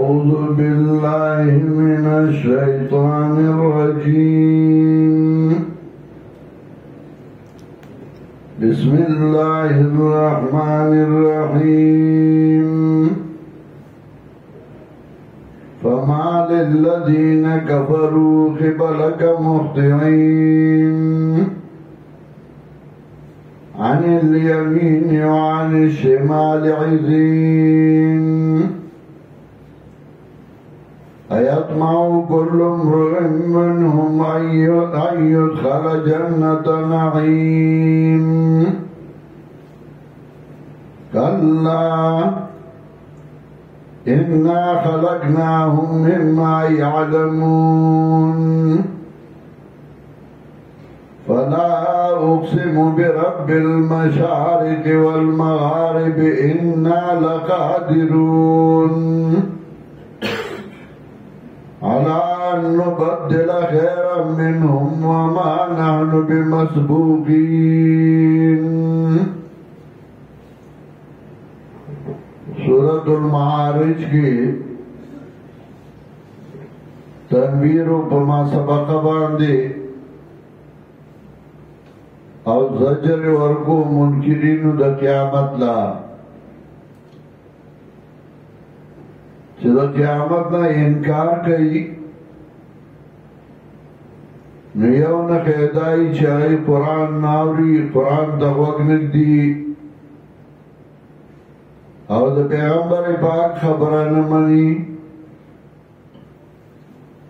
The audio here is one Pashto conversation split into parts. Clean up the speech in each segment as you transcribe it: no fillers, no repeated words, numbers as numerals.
أعوذ بالله من الشيطان الرجيم بسم الله الرحمن الرحيم فما للذين كفروا قبلك مهطعين عن اليمين وعن الشمال عزين أيطمع كل امرئ منهم أن يدخل جنة نعيم كلا إنا خلقناهم مما يعلمون فلا أقسم برب المشارق والمغارب إنا لقادرون على أن نبدل خيرا منهم وما نحن بمسبوقين. سورة المعارج کی تنویر پما سبق باندے او زجر ورکو منکرین دا قیامت لا چه دا قیامت نا انکار کئی نیو نا خیدائی چاہی قرآن ناوری قرآن دا وگنک دی او دا پیغمبر پاک خبران منی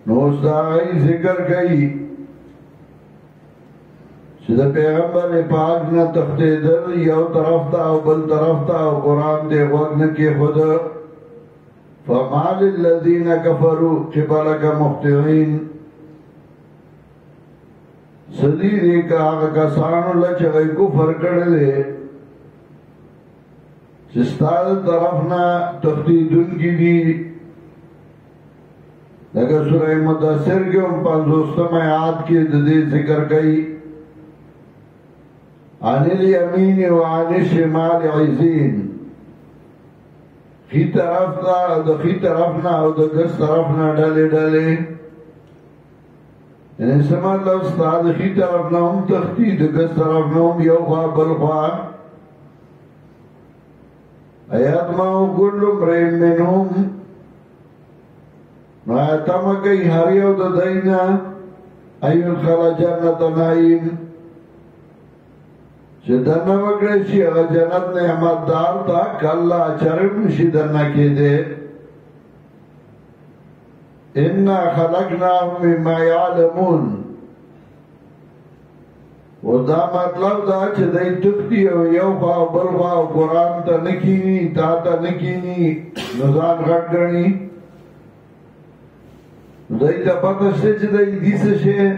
نوز دا آئی ذکر کئی چه دا پیغمبر پاک نا تفتیدر یو طرف تا او بل طرف تا او قرآن دے وگنکی خود فما للذین کفروا قبلک مهطعین صدیر ایک آغا کسانو لچغی کفر کردے چستاد طرفنا تفتیدن کی دی لگا سورہ مدثر کے ان پانزوستم آیات کے ددے ذکر کئی عن الیمین وعن الشمال عزین خی طرفنا او دا گس طرفنا ڈالے ڈالے یعنی سمجھ لو استاد خی طرفنا ہم تختی دا گس طرفنا ہم یو خواہ بل خواہ ایتماؤ کل امرئ منہم نو ایتما کئی ہریو دا دینا ایدخل جنت نعیم چه دنه وکڑی شی اگا جنت نعمت دار تا کلا چرم شی دنه کی دے انا خلقناهم مما یعلمون و دا مطلب دا چه دی تکتی او یو خواہ بل خواہ قرآن تا نکینی تا تا نکینی نظام غٹ گرنی دی تا پتشتے چه دی دیس شے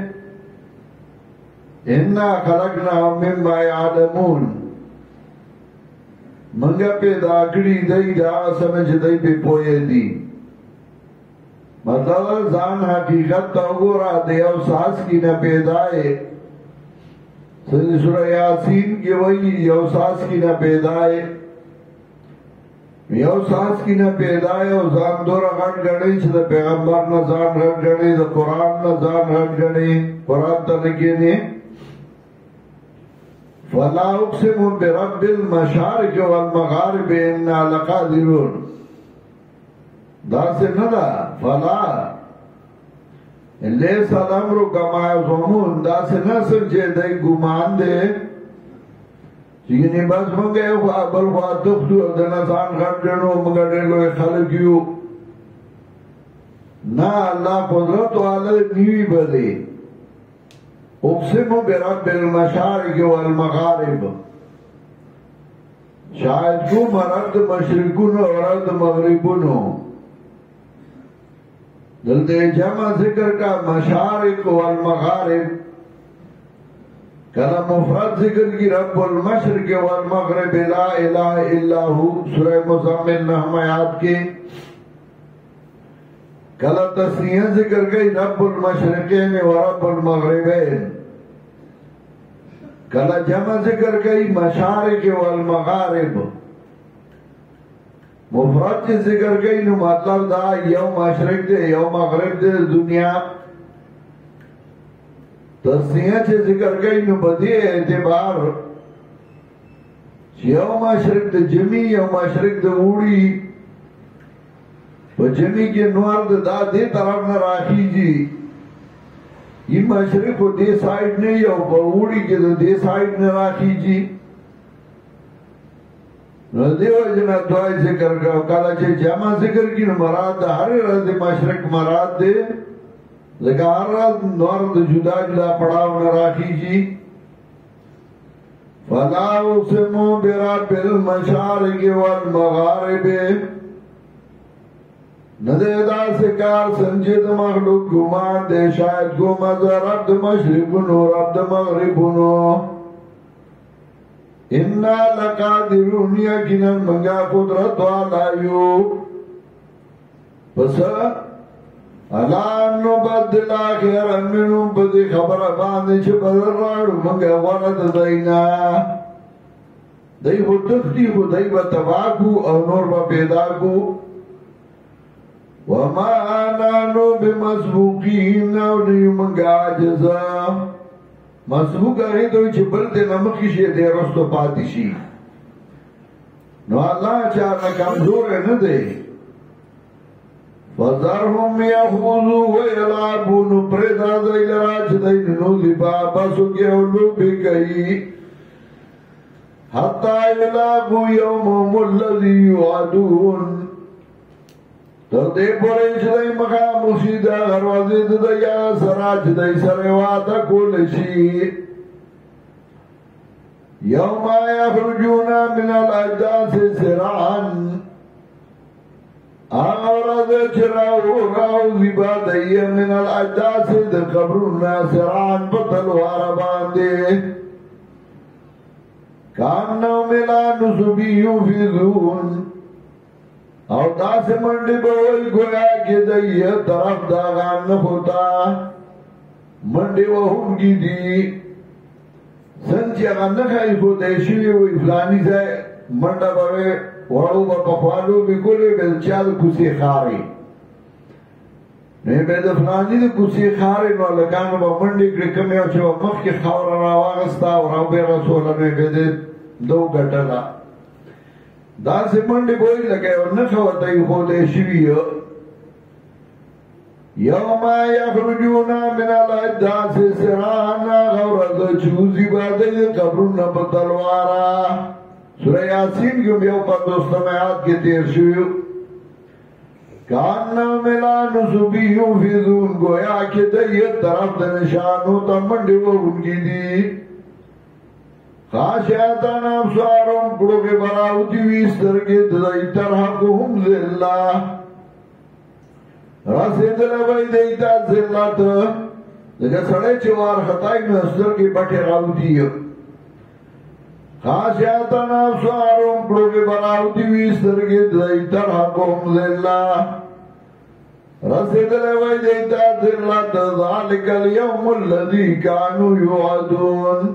انا خلقناهم مما یعلمون منگا پیدا کری دی دا سمجھ دی پی پوئے دی مطلب زان حقیقت تا گورا دی او ساس کی نا پیدائے سنی سورہ یاسین کی وہی یو ساس کی نا پیدائے یو ساس کی نا پیدائے او زان دورا غٹ گڑی چھ دا پیغمبر نا زان غٹ گڑی دا قرآن نا زان غٹ گڑی قرآن تا نکینے فلا اقسم برب المشارق والمغارب انا لقادرون دا سے ندا فلا لیس الامر کما یظنون دا سے نہ سمجھے دے گمان دے چیکنی بس منگے خواہ بل خواہ تختو دنسان غٹ جنو منگا ڈیلو خلقیو نا اللہ قدرت والا نیوی بدے اقسم برب المشارق والمغارب شاید کو مرد مشرقون اور رد مغربون دلتے جمع ذکر کا مشارق والمغارب کلا مفرد ذکر کی رب المشرق والمغرب لا الہ الا ہو سورہ مزمل نحم آیات کے کلا تسنیہ ذکر گئی رب المشرقین و رب المغربین کلا جمع ذکر گئی مشارق والمغارب مفرد چې ذکر کوي نو مطلب دا یو مشرق دی یو مغرب دی دنیا تسنیه چې ذکر کوي نو په دې اعتبار یو مشرق د جمی یو مشرق د وړي په جمی کې نور د دې طرف نه راخیږي ای مشرق په دې سایډ نه یو په وړي کې د دې سایډ نه راخیږي نو دیو جنا دوای ذکر کړه کله چې جمع ذکر کین مراد هر ورځ مشرق مراد دی لکه هر ورځ نور د جدا جدا پړاو نه راخیږي فلا اقسم برب المشارق والمغارب ندے دا سکار سنجد مخلوق گمان دے شاید کو مزا رب دا مشرقنو رب دا مغربنو انا لقادرون یقینا منگا قدرت والایو پس الان نبدل آخر منو بدی خبر باندې چې بدل راړو منگا ورد دینا دی خود تختی خود دی با تباکو او نور با پیدا کو وما نانو بمسبوقین او نیو منگا عجزا مسبوق آگئی توی چه بلتے نمکی شی دے رستو پاتی شی نو اللہ چاہنا کمزور ہے ندے فَذَرْهُمْ يَخُوذُوا وَيَلَعَبُوا نُپریدا دائی لراچ دائی ننوزی باباسو کے علو بکئی حَتَّى يَلَعَبُوا يَوْمَهُمُ الَّذِي يُعَدُونَ تر دے پورے چدائی مقام مصیدہ غروازی دایا سراچ دائی سرواتا کولشی یوم یخرجون من الاجداس سرعن آغرز چراو راو زیبا دائی من الاجداس دا قبرنا سرعن پتلوار باندے کاننو ملا نصبیو فی ذون او داس منڈی بوئی گویا کی دئی طرف داغان نخوتا منڈی وہم کی دی سنچی اگر نخائی خو دیشوی وی فلانی سے منڈا بوئی وڑو با پخوالو بکولی بیلچاد کسی خاری نوی بید فلانی دی کسی خاری نو لکانو با منڈی کرکمی او چو مخ کی خور راواغستا و رو بی رسول نوی بید دو گٹلا دا سے منڈی بوئی لگے اور نخوتای خودے شویو یوم یخرجون من الاجداس سرانا غورد چوزی بادی قبرون بطلوارا سورہ یاسین کیوں بیو پر دوستم آیات کے تیر شویو کاننا ملا نصبیو فی ذون گویا کہ دیت طرف دنشانو تا منڈی وہ ان کی دی خاشعتان ابصارهم کڑو کے براوتی ویستر کے دائی ترحقهم ذلہ رسید لبائی دیتا ذلت لکہ سڑے چوار خطائی نستر کے بٹے راوتی خاشعتان ابصارهم کڑو کے براوتی ویستر کے دائی ترحقهم ذلہ رسید لبائی دیتا ذلت ذالک اليوم الذي كانوا يوعدون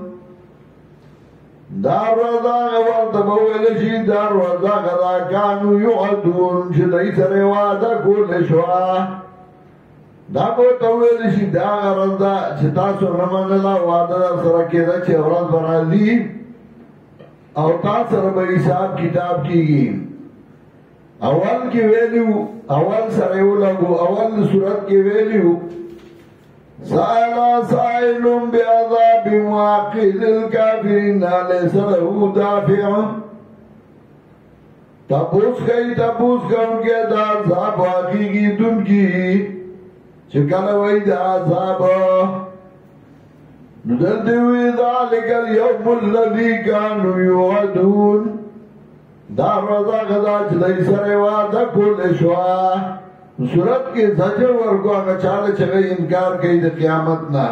دار وزاق ورطبویلشی دار وزاق دا کانو یعدون شدائی سر وعدا کول شوا دا بوتویلشی دا غرز دا چتاسو نمان اللہ وعدا دا سرکی دا چه ورز برازی او تا سر با حساب کتاب کی گی اول کی ویلیو اول سر لگو اول صورت کی ویلیو سائلا سائل بعذاب واقع للکافرین لیس له دافع تپوس کئی تپوس کا ان کے دا عذاب واقعی کی دن کی چکل وی دا عذاب ندلتی ہوئی ذالک اليوم الذی کانو یوعدون دا رضا غدا چلی سر وعدہ کول شوا صورت کے زجر ورکو آگا چالے چگئی انکار کئی دا قیامت نا